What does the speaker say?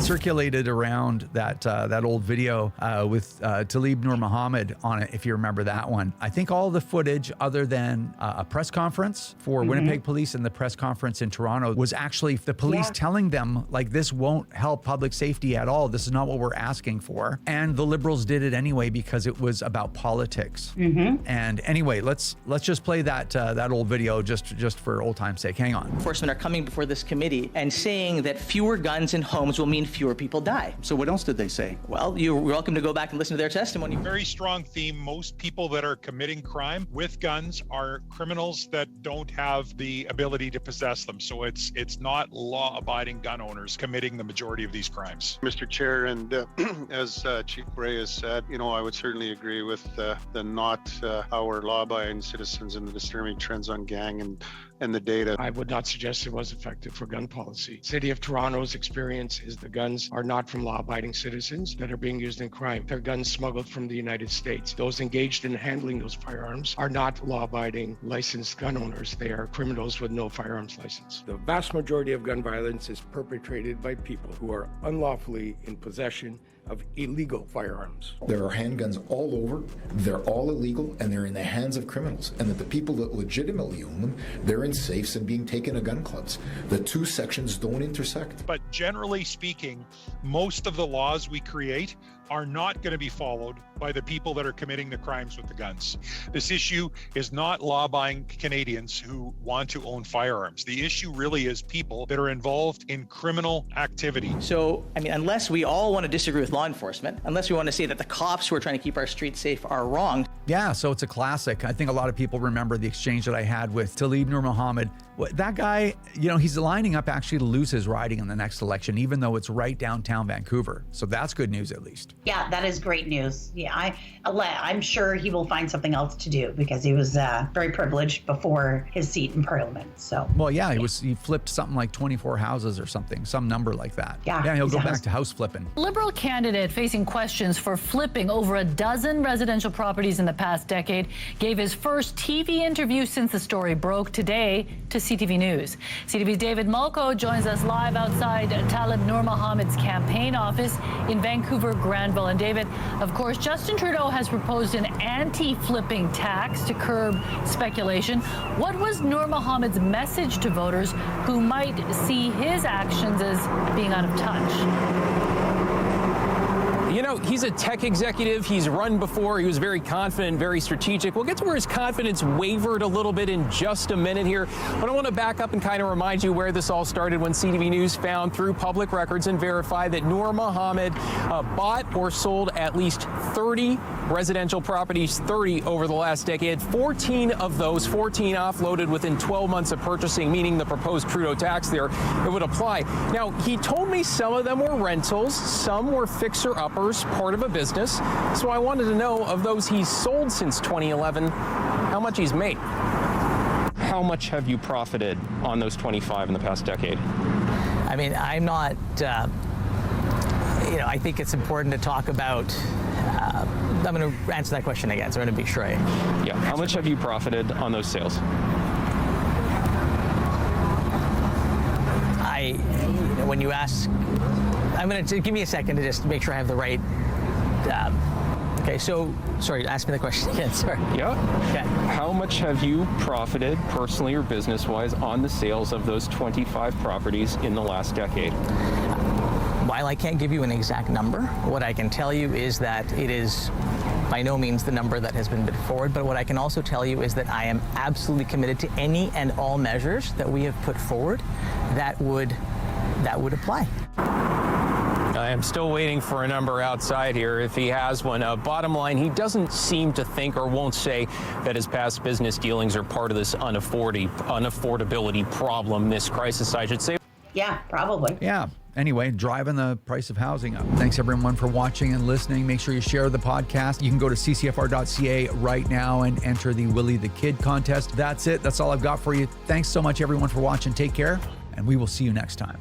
circulated around that old video with Talib Nur Muhammad on it, if you remember that one. I think all the footage other than a press conference for Winnipeg Police and the press conference in Toronto was actually the police telling them, like, this won't help public safety at all. This is not what we're asking for. And the Liberals did it anyway because it was about politics. And anyway, let's just play that old video just for old time's sake. Hang on. Enforcement are coming before this committee and saying that fewer guns in homes will mean fewer people die. So what else did they say? Well, you're welcome to go back and listen to their testimony. Very strong theme. Most people that are committing crime with guns are criminals that don't have the ability to possess them. So it's not law-abiding gun owners committing the majority of these crimes. Mr. Chair, and as Chief Bray has said, I would certainly agree with the not our law-abiding citizens and the disturbing trends on gang and the data. I would not suggest it was effective for gun policy. City of Toronto's experience is the guns are not from law-abiding citizens that are being used in crime. They're guns smuggled from the United States. Those engaged in handling those firearms are not law-abiding licensed gun owners. They are criminals with no firearms license. The vast majority of gun violence is perpetrated by people who are unlawfully in possession of illegal firearms. There are handguns all over, they're all illegal, and they're in the hands of criminals. And that the people that legitimately own them, they're in safes and being taken to gun clubs. The two sections don't intersect. But generally speaking, most of the laws we create are not going to be followed by the people that are committing the crimes with the guns. This issue is not law-abiding Canadians who want to own firearms. The issue really is people that are involved in criminal activity. So, unless we all want to disagree with law enforcement, unless we want to say that the cops who are trying to keep our streets safe are wrong. Yeah, so it's a classic. I think a lot of people remember the exchange that I had with Talib Nur Muhammad. That guy, he's lining up actually to lose his riding in the next election, even though it's right downtown Vancouver. So that's good news, at least. Yeah, that is great news. Yeah, I'm sure he will find something else to do because he was very privileged before his seat in Parliament. So. Well, yeah, he flipped something like 24 houses or something, some number like that. Yeah, he'll go back to house flipping. Liberal candidate facing questions for flipping over a dozen residential properties in the past decade gave his first TV interview since the story broke today to CTV News. CTV's David 𝐌𝐞𝐫𝐜𝐡 joins us live outside Talib Nur Muhammad's campaign office in Vancouver, Granville. And David, of course, Justin Trudeau has proposed an anti-flipping tax to curb speculation. What was Nur Muhammad's message to voters who might see his actions as being out of touch? He's a tech executive. He's run before. He was very confident, very strategic. We'll get to where his confidence wavered a little bit in just a minute here. But I want to back up and kind of remind you where this all started when CTV News found through public records and verified that Nur Muhammad bought or sold at least 30 residential properties, 30 over the last decade. 14 of those, 14 offloaded within 12 months of purchasing, meaning the proposed Trudeau tax there, it would apply. Now, he told me some of them were rentals, some were fixer-uppers, part of a business. So I wanted to know, of those he's sold since 2011, how much he's made. How much have you profited on those 25 in the past decade? I'm not, I think it's important to talk about, I'm going to answer that question again, so I'm going to be sure Yeah, how much have you profited on those sales? When you ask, I'm going to give me a second to just make sure I have the right. Okay, so sorry, ask me the question again. Sorry. Yeah. Okay. How much have you profited personally or business-wise on the sales of those 25 properties in the last decade? While I can't give you an exact number, what I can tell you is that it is by no means the number that has been put forward, but what I can also tell you is that I am absolutely committed to any and all measures that we have put forward that would apply. I am still waiting for a number outside here, if he has one. Bottom line, he doesn't seem to think or won't say that his past business dealings are part of this unaffordability problem, this crisis, I should say. Yeah, probably. Yeah. Anyway, driving the price of housing up. Thanks, everyone, for watching and listening. Make sure you share the podcast. You can go to CCFR.ca right now and enter the Willie the Kid contest. That's it. That's all I've got for you. Thanks so much, everyone, for watching. Take care, and we will see you next time.